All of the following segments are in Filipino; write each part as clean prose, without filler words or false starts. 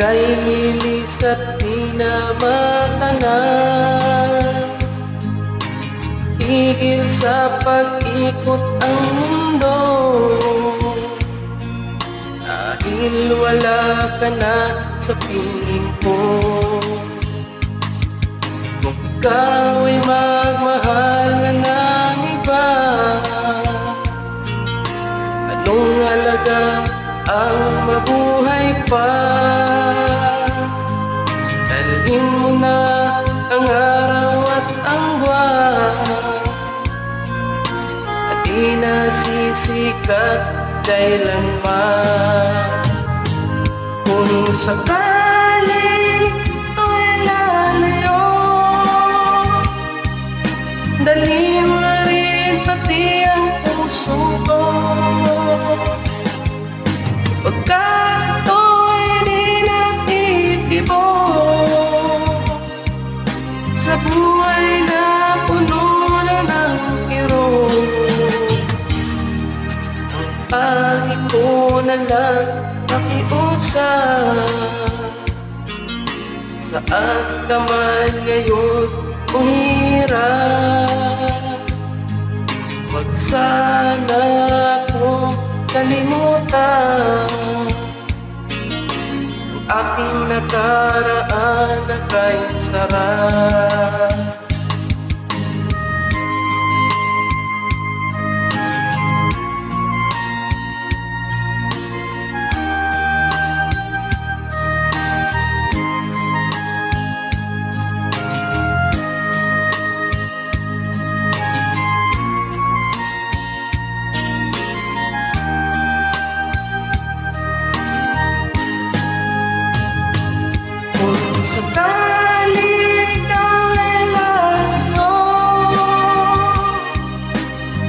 kay lilis at di na matanan. Tigil sa pag-ikot ang mundo, dahil wala ka na sa piling ko. Kung ikaw ay magmahal na ng iba, anong halaga ang mabuhay pa? Dalhin mo na ang araw at ang buwan, at di na sisikat kailanman. Kung sakali ay lalayo, dalhin mo na rin pati ang puso ko. Pagkat ako'y di natikibo sa buhay na puno na ng kirot, pangit ko na lang pakiusap. Saan ka man ngayon umira, wag sana akong kalimutan ang aking nakaraan na kay sarap. Kung sakali ikaw ay lalayo,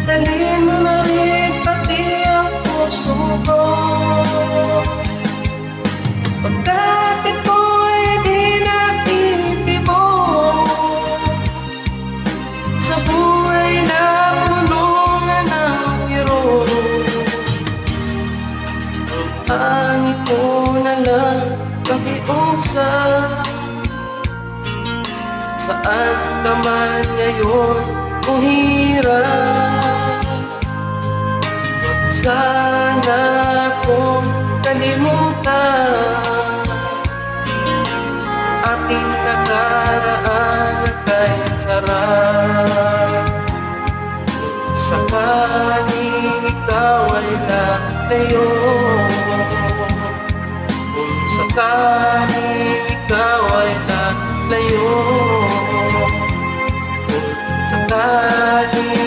dalhin mo na rin pati ang puso ko. Pagkat ako'y di natitibok sa buhay na puno na ng kirot, ang ito na lang pakiusap. Saan ka man ngayon umira, wag sana akong kalimutan ating nakaraan kay sarap. Sakaling ikaw ay lalayo, kung sakaling ikaw ay lalayo, kung sakaling